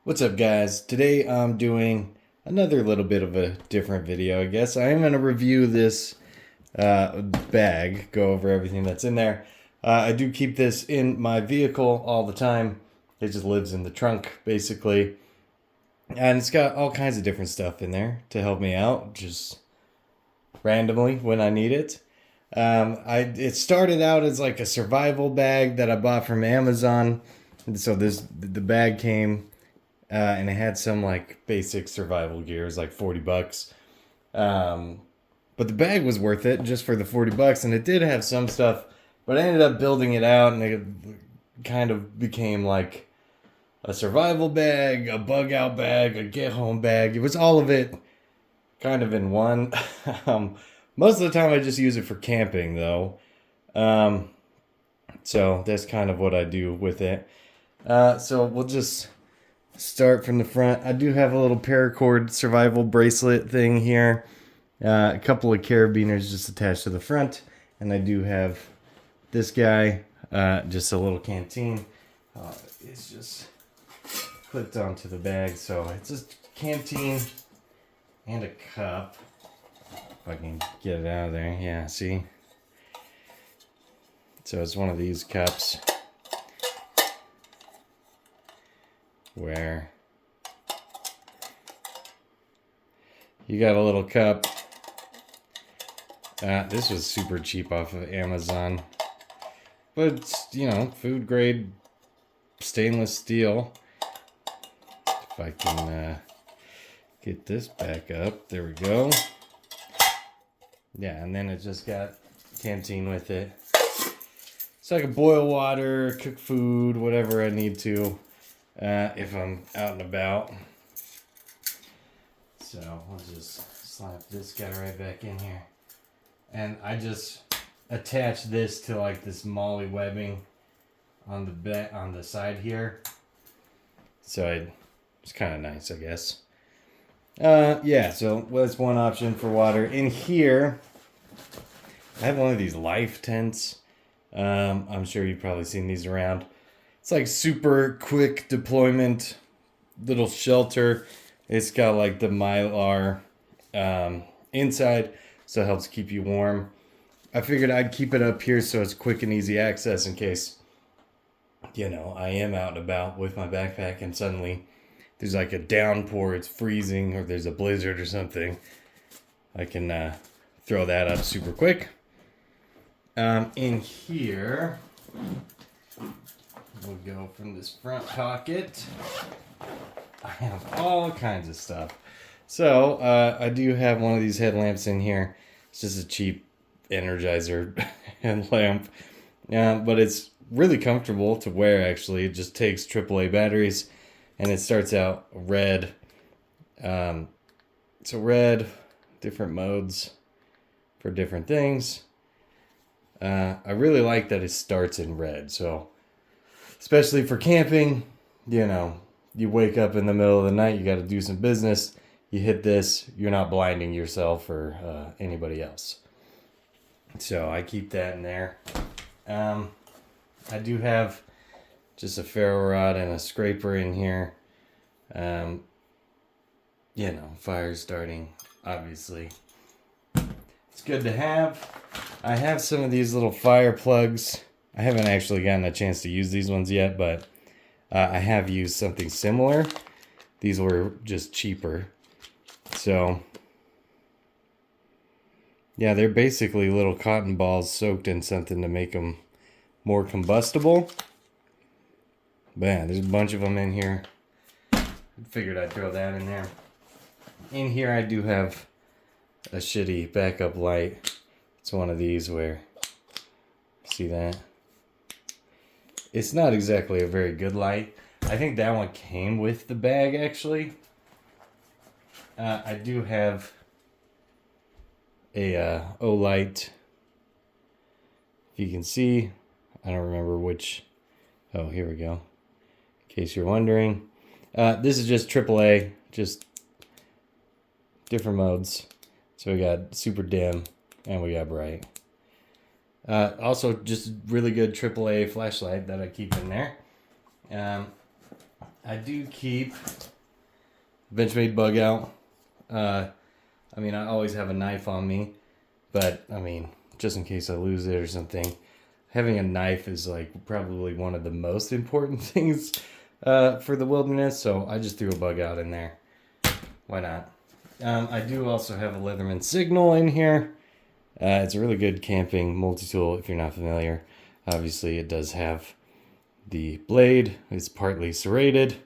What's up, guys? Today I'm doing another little bit of a different video, I guess. I am going to review this bag, go over everything that's in there. I do keep this in my vehicle all the time. It just lives in the trunk, basically. And it's got all kinds of different stuff in there to help me out, just randomly when I need it. It started out as like a survival bag that I bought from Amazon. And so the bag came... and it had some like basic survival gear. It was like $40. But the bag was worth it just for the $40. And it did have some stuff, but I ended up building it out and it kind of became like a survival bag, a bug out bag, a get home bag. It was all of it kind of in one. Most of the time I just use it for camping though. So that's kind of what I do with it. So we'll just start from the front. I do have a little paracord survival bracelet thing here. A couple of carabiners just attached to the front. And I do have this guy, just a little canteen. It's just clipped onto the bag. So it's just canteen and a cup. If I can get it out of there. Yeah, see? So it's one of these cups where you got a little cup. This was super cheap off of Amazon, but it's, you know, food grade stainless steel. If I can get this back up, there we go. Yeah, and then it just got canteen with it, so I can boil water, cook food, whatever I need to. If I'm out and about. So I'll just slap this guy right back in here. And I just attach this to like this molly webbing on the side here. So it's kind of nice, I guess. Yeah, so that's one option for water. In here, I have one of these life tents. I'm sure you've probably seen these around. It's like super quick deployment little shelter. It's got like the Mylar inside, so it helps keep you warm. I figured I'd keep it up here so it's quick and easy access in case, you know, I am out and about with my backpack and suddenly there's like a downpour, it's freezing, or there's a blizzard or something. I can throw that up super quick. In here... we'll go from this front pocket. I have all kinds of stuff. So, I do have one of these headlamps in here. It's just a cheap Energizer headlamp. But it's really comfortable to wear, actually. It just takes AAA batteries, and it starts out red. So red, different modes for different things. I really like that it starts in red, so... especially for camping, you know, you wake up in the middle of the night, you got to do some business, you hit this, you're not blinding yourself or anybody else. So I keep that in there. I do have just a ferro rod and a scraper in here. You know, fire starting, obviously. It's good to have. I have some of these little fire plugs. I haven't actually gotten a chance to use these ones yet, but I have used something similar. These were just cheaper. So, yeah, they're basically little cotton balls soaked in something to make them more combustible. But yeah, there's a bunch of them in here. I figured I'd throw that in there. In here I do have a shitty backup light. It's one of these where, see that? It's not exactly a very good light. I think that one came with the bag, actually. I do have a O-light. If you can see, I don't remember which. Oh, here we go. In case you're wondering. This is just AAA, just different modes. So we got super dim and we got bright. Also, just really good AAA flashlight that I keep in there. I do keep Benchmade Bugout. I mean, I always have a knife on me, but I mean, just in case I lose it or something, having a knife is like probably one of the most important things for the wilderness. So I just threw a Bugout in there. Why not? I do also have a Leatherman Signal in here. It's a really good camping multi-tool if you're not familiar. Obviously, it does have the blade. It's partly serrated.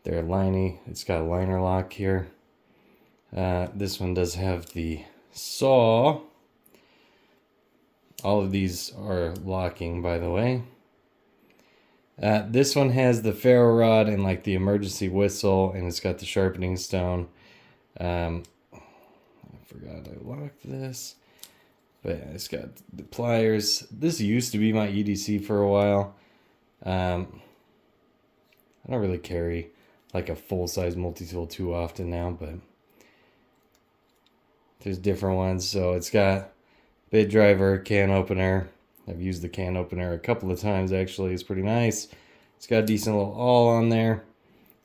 They're liney. It's got a liner lock here. This one does have the saw. All of these are locking, by the way. This one has the ferro rod and like the emergency whistle, and it's got the sharpening stone. I forgot I locked this, but it's got the pliers. This used to be my EDC for a while. I don't really carry like a full-size multi-tool too often now, but there's different ones. So it's got bit driver, can opener. I've used the can opener a couple of times actually. It's pretty nice. It's got a decent little awl on there.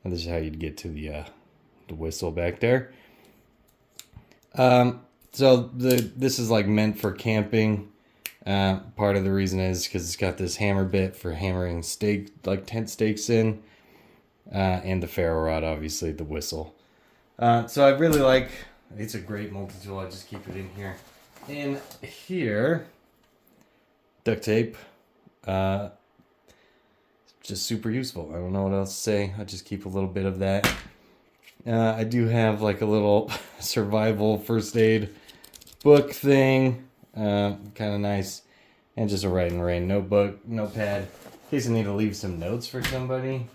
And this is how you'd get to the whistle back there. So this is like meant for camping. Part of the reason is because it's got this hammer bit for hammering tent stakes in, and the ferro rod, obviously the whistle. So I really like. It's a great multi-tool. I just keep it in here. In here, duct tape. Just super useful. I don't know what else to say. I just keep a little bit of that. I do have like a little survival first aid book thing. Kind of nice. And just a write and rain notebook, notepad, in case I need to leave some notes for somebody.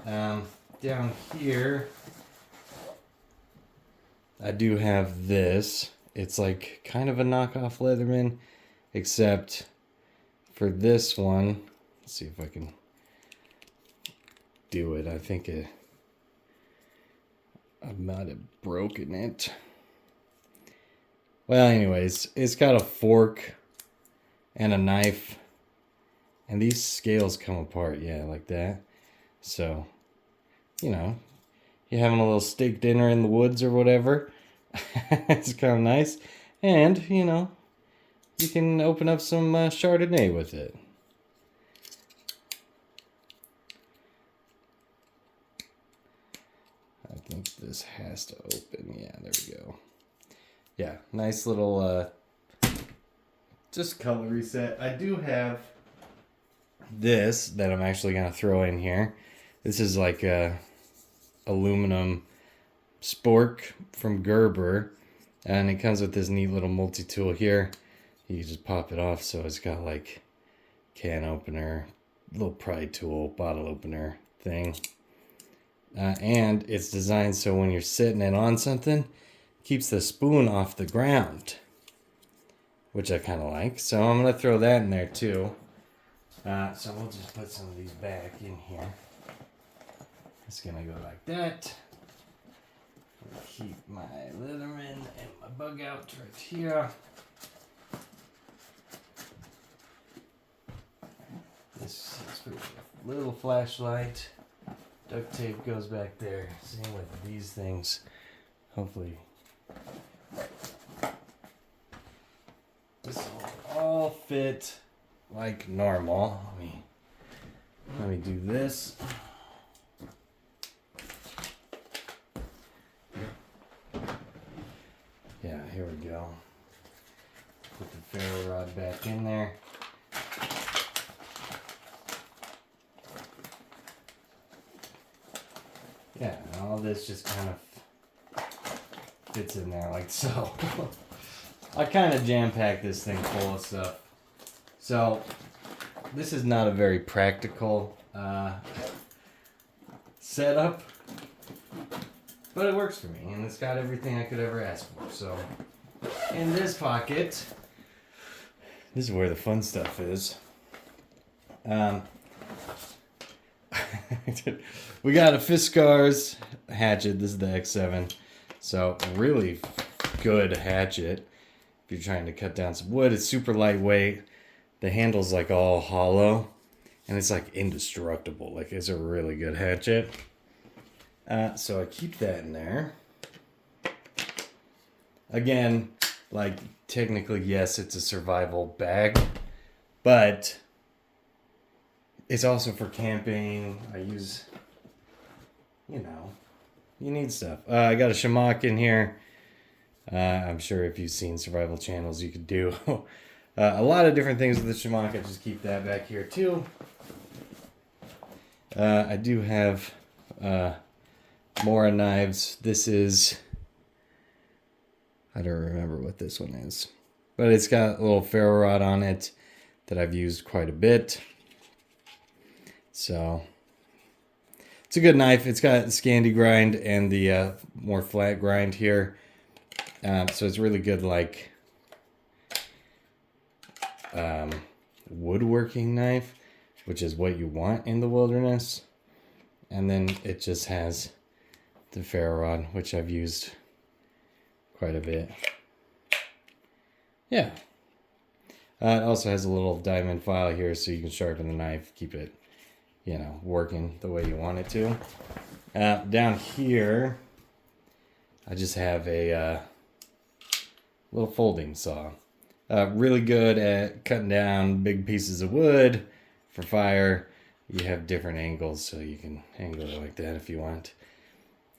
Down here, I do have this. It's like kind of a knockoff Leatherman, except for this one. Let's see if I can do it. I think I might have broken it. Well, anyways, it's got a fork and a knife, and these scales come apart, yeah, like that. So, you know, you're having a little steak dinner in the woods or whatever. It's kind of nice. And, you know, you can open up some Chardonnay with it. I think this has to open. Yeah, there we go. Yeah, nice little just color reset. I do have this that I'm actually going to throw in here. This is like a aluminum spork from Gerber, and it comes with this neat little multi-tool here. You can just pop it off, so it's got like can opener, little pry tool, bottle opener thing. And it's designed so when you're sitting it on something, it keeps the spoon off the ground, which I kind of like. So I'm going to throw that in there too. So we'll just put some of these back in here. It's going to go like that. Keep my Leatherman and my Bugout right here. This is pretty good. Little flashlight. Duct tape goes back there. Same with these things. Hopefully this will all fit like normal. Let me do this. Yeah, here we go. Put the ferro rod back in there. Yeah, and all this just kind of fits in there like so. I kind of jam-packed this thing full of stuff. So, this is not a very practical setup, but it works for me, and it's got everything I could ever ask for. So, in this pocket, this is where the fun stuff is. We got a Fiskars hatchet. This is the X7. So, really good hatchet. If you're trying to cut down some wood, it's super lightweight. The handle's like all hollow. And it's like indestructible. Like it's a really good hatchet. So I keep that in there. Again, like technically, yes, it's a survival bag, but it's also for camping. I use, you need stuff. I got a shamrock in here. I'm sure if you've seen survival channels, you could do a lot of different things with the shamrock. I just keep that back here too. I do have more knives. This is, I don't remember what this one is, but it's got a little ferro rod on it that I've used quite a bit. So it's a good knife. It's got Scandi grind and the more flat grind here. So it's really good, like woodworking knife, which is what you want in the wilderness. And then it just has the ferro rod, which I've used quite a bit. Yeah. It also has a little diamond file here so you can sharpen the knife, keep it, working the way you want it to. Down here, I just have a little folding saw. Really good at cutting down big pieces of wood for fire. You have different angles, so you can angle it like that if you want.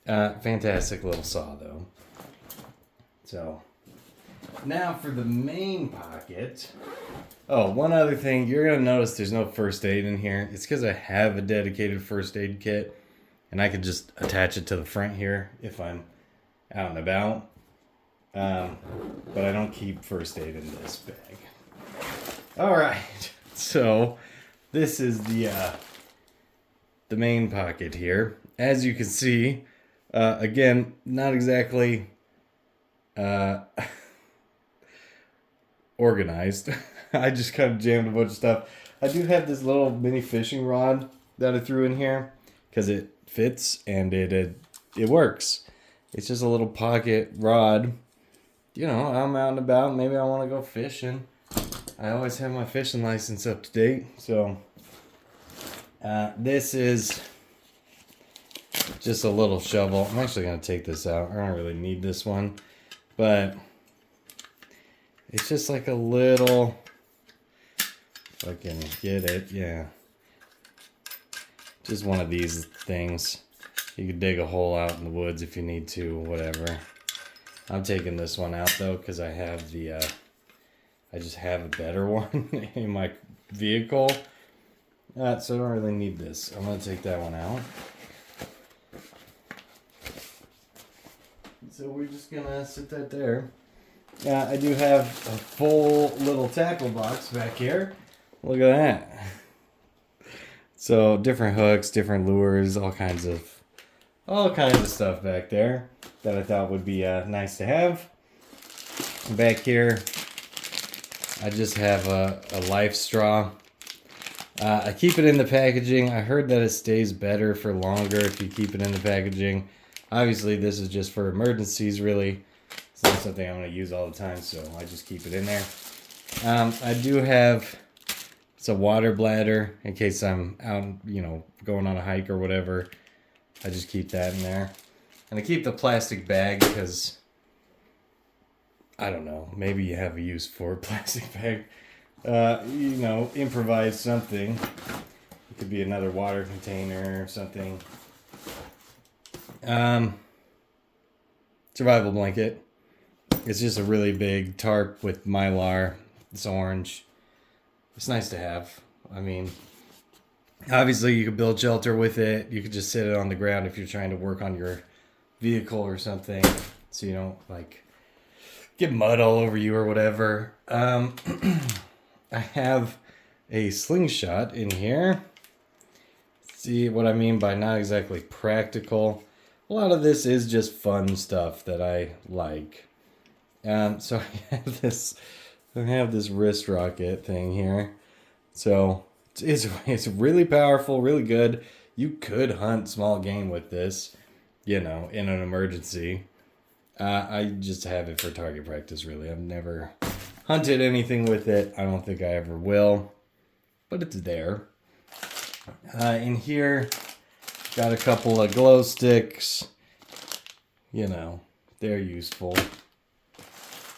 Fantastic little saw, though. So, now for the main pocket. Oh, one other thing. You're going to notice there's no first aid in here. It's because I have a dedicated first aid kit, and I can just attach it to the front here if I'm out and about. But I don't keep first aid in this bag. All right. So, this is the main pocket here. As you can see, again, not exactly organized. I just kind of jammed a bunch of stuff. I do have this little mini fishing rod that I threw in here because it fits and it works. It's just a little pocket rod. I'm out and about. Maybe I want to go fishing. I always have my fishing license up to date. So this is just a little shovel. I'm actually going to take this out. I don't really need this one. But it's just like a little, if I can get it, yeah. Just one of these things. You could dig a hole out in the woods if you need to, whatever. I'm taking this one out though, because I have I just have a better one in my vehicle. So I don't really need this. I'm going to take that one out. So we're just going to sit that there. I do have a full little tackle box back here. Look at that. So different hooks, different lures, all kinds of stuff back there that I thought would be nice to have. Back here, I just have a life straw. I keep it in the packaging. I heard that it stays better for longer if you keep it in the packaging. Obviously, this is just for emergencies, really. It's not something I'm going to use all the time, so I just keep it in there. I do have, it's a water bladder in case I'm out, going on a hike or whatever. I just keep that in there. And I keep the plastic bag because, I don't know, maybe you have a use for a plastic bag. Improvise something. It could be another water container or something. Survival blanket. It's just a really big tarp with Mylar. It's orange. It's nice to have. I mean, obviously you could build shelter with it. You could just sit it on the ground if you're trying to work on your vehicle or something, so you don't get mud all over you or whatever. I have a slingshot in here. See what I mean by not exactly practical? A lot of this is just fun stuff that I like. So I have this wrist rocket thing here. So it's really powerful, really good. You could hunt small game with this, in an emergency. I just have it for target practice, really. I've never hunted anything with it. I don't think I ever will. But it's there. In here, got a couple of glow sticks. You know, they're useful.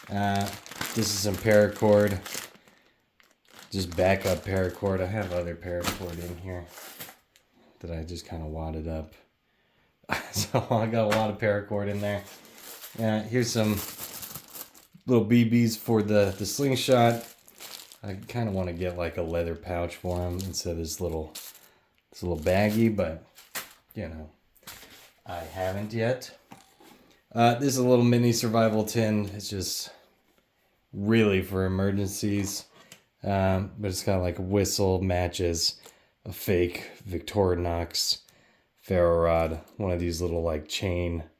This is some paracord. Just backup paracord. I have other paracord in here that I just kind of wadded up. So I got a lot of paracord in there. Here's some little BBs for the slingshot. I kind of want to get like a leather pouch for them instead of this little baggie, but you know, I haven't yet. This is a little mini survival tin. It's just really for emergencies. But it's got like a whistle, matches, a fake Victorinox ferro rod, one of these little like chainsaws.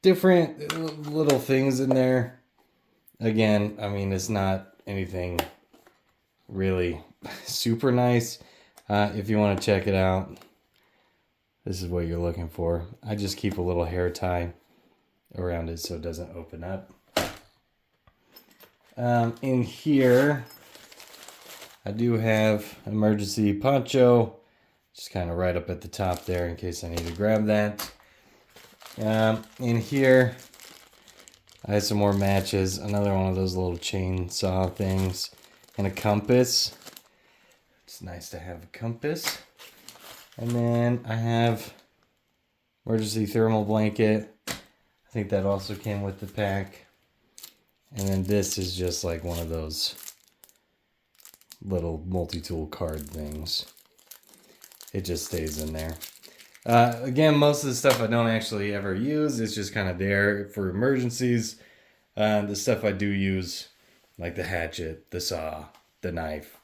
Different little things in there. Again, I mean, it's not anything really super nice. If you want to check it out, this is what you're looking for. I just keep a little hair tie around it so it doesn't open up. In here, I do have emergency poncho, just kind of right up at the top there in case I need to grab that. In here, I have some more matches, another one of those little chainsaw things, and a compass. It's nice to have a compass. And then I have emergency thermal blanket. I think that also came with the pack. And then this is just like one of those little multi-tool card things. It just stays in there. Again, most of the stuff I don't actually ever use. It's just kind of there for emergencies. The stuff I do use, like the hatchet, the saw, the knife,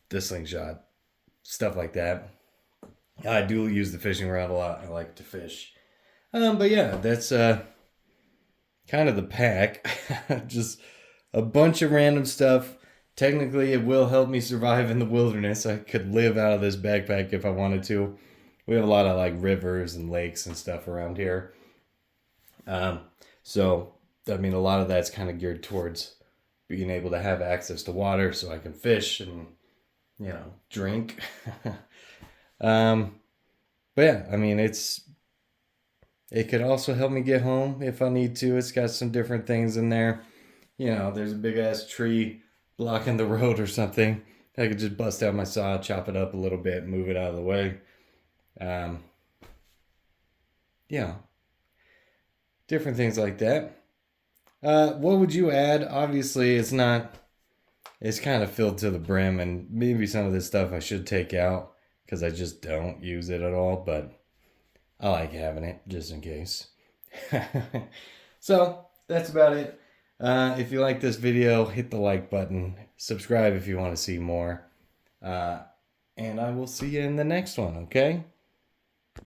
the slingshot, stuff like that. I do use the fishing rod a lot. I like to fish. But yeah, that's kind of the pack. Just a bunch of random stuff. Technically, it will help me survive in the wilderness. I could live out of this backpack if I wanted to. We have a lot of like rivers and lakes and stuff around here. So, I mean, a lot of that's kind of geared towards being able to have access to water so I can fish and, you know, drink. But yeah, I mean, it could also help me get home if I need to. It's got some different things in there. You know, there's a big ass tree blocking the road or something. I could just bust out my saw, chop it up a little bit, move it out of the way. Yeah, different things like that. What would you add? Obviously, it's kind of filled to the brim, and maybe some of this stuff I should take out because I just don't use it at all, but I like having it just in case. So that's about it. If you like this video, hit the like button, subscribe if you want to see more, and I will see you in the next one, okay?